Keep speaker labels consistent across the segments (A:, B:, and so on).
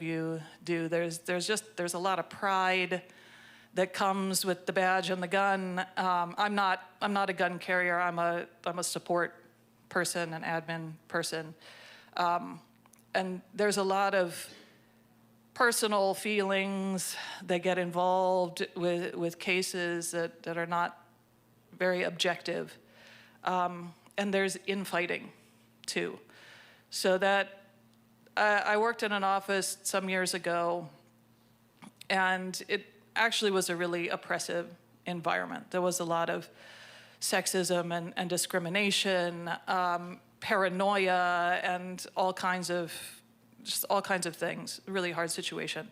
A: you do. There's a lot of pride that comes with the badge and the gun. I'm not a gun carrier. I'm a support person, an admin person, and there's a lot of personal feelings that get involved with cases that are not very objective, and there's infighting too. So that I worked in an office some years ago, and it actually was a really oppressive environment. There was a lot of sexism and discrimination, paranoia, and all kinds of things. Really hard situation.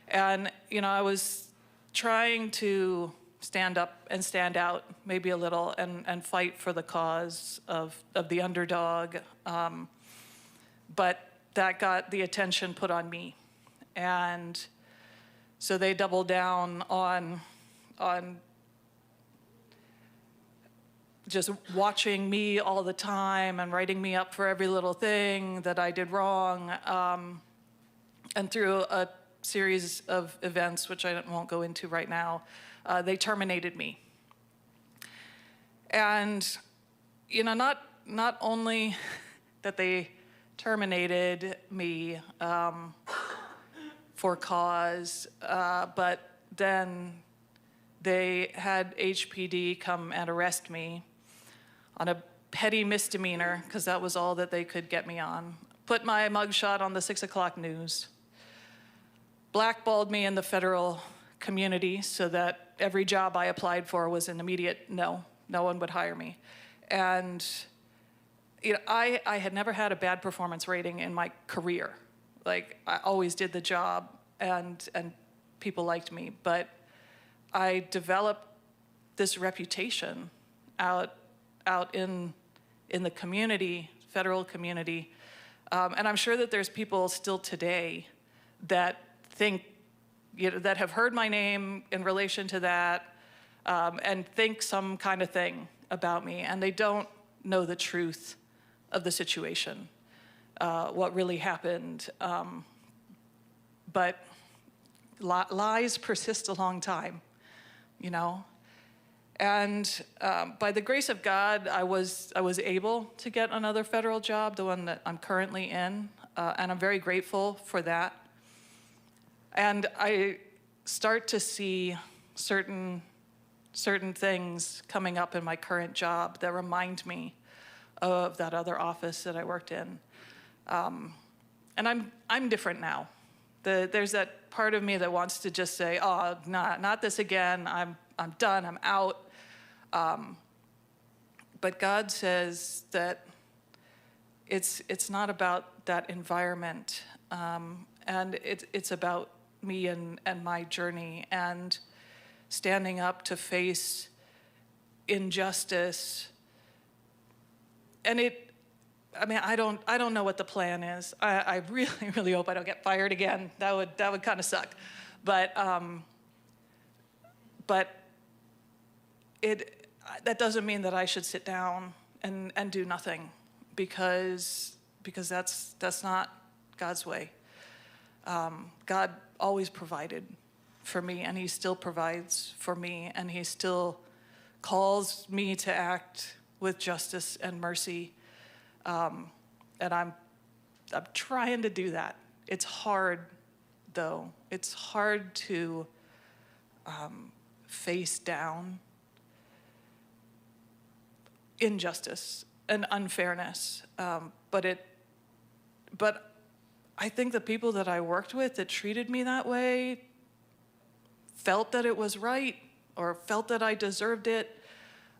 A: And I was trying to stand up and stand out maybe a little and fight for the cause of the underdog, but that got the attention put on me. And so they doubled down on just watching me all the time and writing me up for every little thing that I did wrong. And through a series of events, which I won't go into right now, they terminated me. And not only that they terminated me for cause, but then they had HPD come and arrest me on a petty misdemeanor, because that was all that they could get me on. Put my mugshot on the 6 o'clock news. Blackballed me in the federal community so that every job I applied for was an immediate no. No one would hire me. And I had never had a bad performance rating in my career. Like, I always did the job, and people liked me. But I developed this reputation out in the community, federal community, and I'm sure that there's people still today that think, that have heard my name in relation to that, and think some kind of thing about me, and they don't know the truth of the situation, what really happened. But lies persist a long time, And by the grace of God, I was able to get another federal job, the one that I'm currently in, and I'm very grateful for that. And I start to see certain things coming up in my current job that remind me of that other office that I worked in. And I'm different now. There's that part of me that wants to just say, oh, not this again. I'm done. I'm out. But God says that it's not about that environment, and it's about me and my journey and standing up to face injustice. And I don't know what the plan is. I really, really hope I don't get fired again. That would kind of suck. But that doesn't mean that I should sit down and do nothing, because that's not God's way. God always provided for me, and he still provides for me, and he still calls me to act with justice and mercy. And I'm trying to do that. It's hard, though. It's hard to face down injustice and unfairness. But I think the people that I worked with that treated me that way felt that it was right, or felt that I deserved it,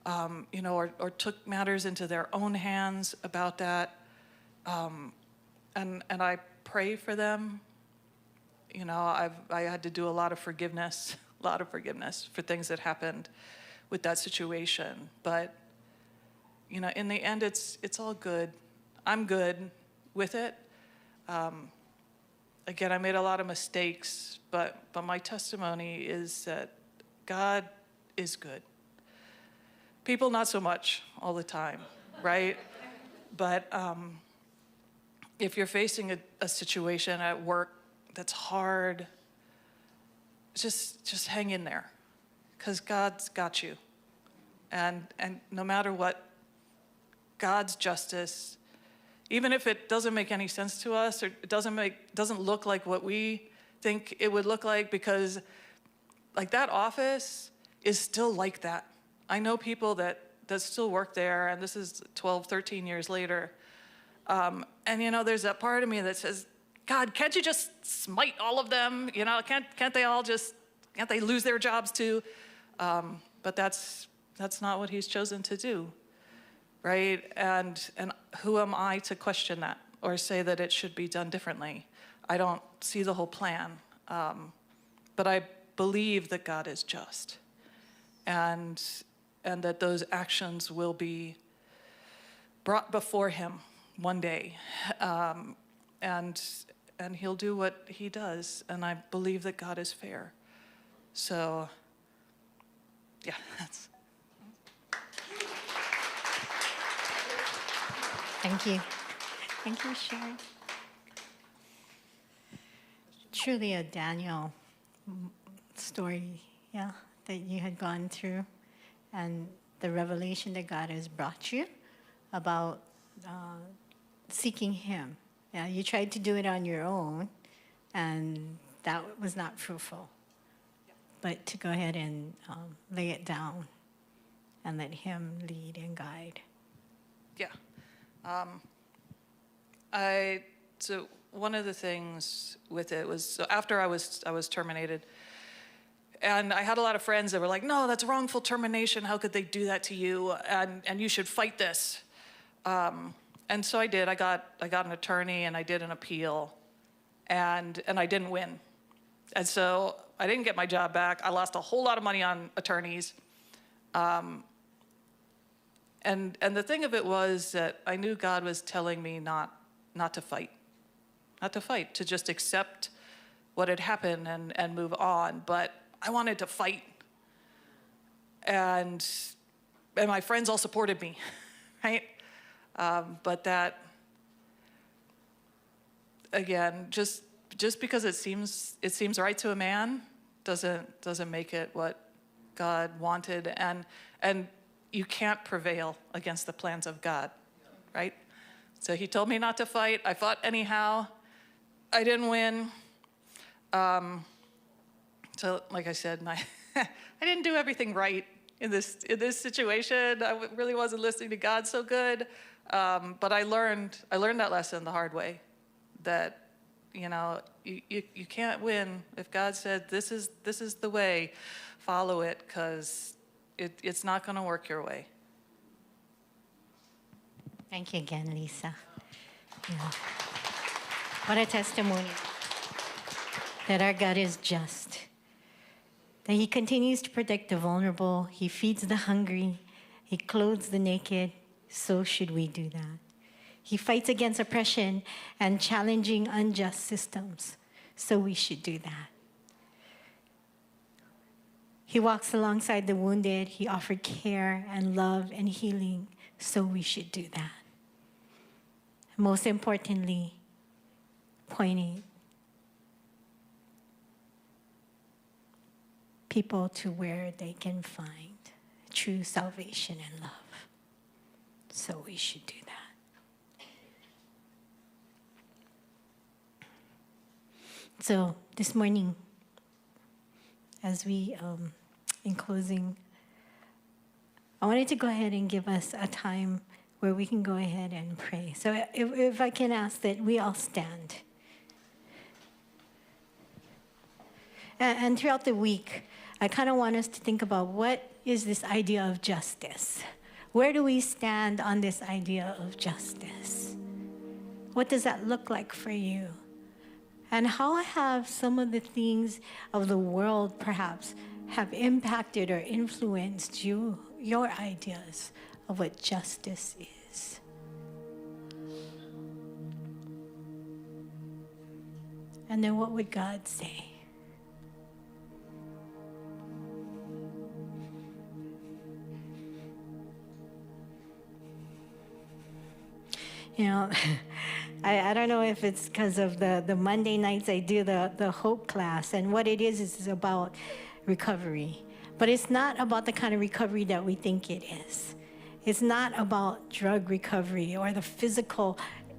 A: or took matters into their own hands about that. And I pray for them. I had to do a lot of forgiveness for things that happened with that situation. But, in the end, it's all good. I'm good with it. Again, I made a lot of mistakes, but my testimony is that God is good. People, not so much all the time, right? But if you're facing a situation at work that's hard, just hang in there, because God's got you. And no matter what, God's justice, even if it doesn't make any sense to us, or it doesn't look like what we think it would look like, because like that office is still like that. I know people that still work there, and this is 12, 13 years later. And there's that part of me that says, God, can't you just smite all of them? Can't they lose their jobs too? But that's not what he's chosen to do, right? And who am I to question that or say that it should be done differently? I don't see the whole plan, but I believe that God is just, and that those actions will be brought before him one day, and he'll do what he does, and I believe that God is fair. So, yeah, that's.
B: Thank you. Thank you, Sharon. Truly a Daniel story, yeah, that you had gone through, and the revelation that God has brought you about seeking him. Yeah, you tried to do it on your own, and that was not fruitful. But to go ahead and lay it down and let him lead and guide.
A: Yeah. So one of the things with it was, so after I was terminated, and I had a lot of friends that were like, no, that's wrongful termination. How could they do that to you? And you should fight this. And so I did. I got an attorney, and I did an appeal, and I didn't win. And so I didn't get my job back. I lost a whole lot of money on attorneys. And the thing of it was that I knew God was telling me not to fight, to just accept what had happened and move on. But I wanted to fight, and my friends all supported me, right? But that, again, just because it seems right to a man doesn't make it what God wanted, and you can't prevail against the plans of God, right? So he told me not to fight. I fought anyhow. I didn't win. So like I said, I didn't do everything right in this situation. I really wasn't listening to God so good. But I learned that lesson the hard way, that you can't win if God said this is the way, follow it, because it's not going to work your way.
B: Thank you again, Lisa. Yeah. What a testimony that our God is just, that he continues to protect the vulnerable, he feeds the hungry, he clothes the naked. So should we do that. He fights against oppression and challenging unjust systems. So we should do that. He walks alongside the wounded. He offered care and love and healing. So we should do that. Most importantly, pointing people to where they can find true salvation and love. So we should do that. So this morning, as we, in closing, I wanted to go ahead and give us a time where we can go ahead and pray. So if I can ask that we all stand. And throughout the week, I kind of want us to think about what is this idea of justice? Where do we stand on this idea of justice? What does that look like for you? And how have some of the things of the world perhaps have impacted or influenced your ideas of what justice is? And then what would God say? I don't know if it's because of the Monday nights I do the Hope class, and what it is about recovery. But it's not about the kind of recovery that we think it is. It's not about drug recovery or the physical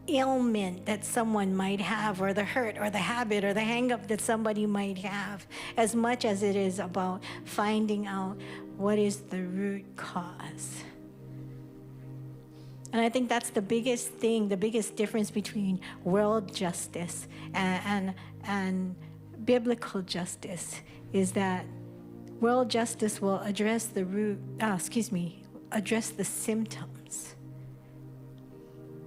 B: ailment that someone might have, or the hurt or the habit or the hang-up that somebody might have, as much as it is about finding out what is the root cause. And I think that's the biggest thing, the biggest difference between world justice and biblical justice, is that world justice will address the address the symptoms,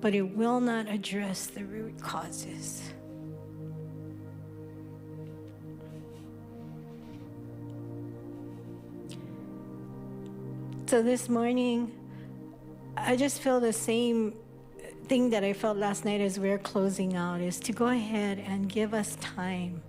B: but it will not address the root causes. So this morning, I just feel the same thing that I felt last night as we were closing out, is to go ahead and give us time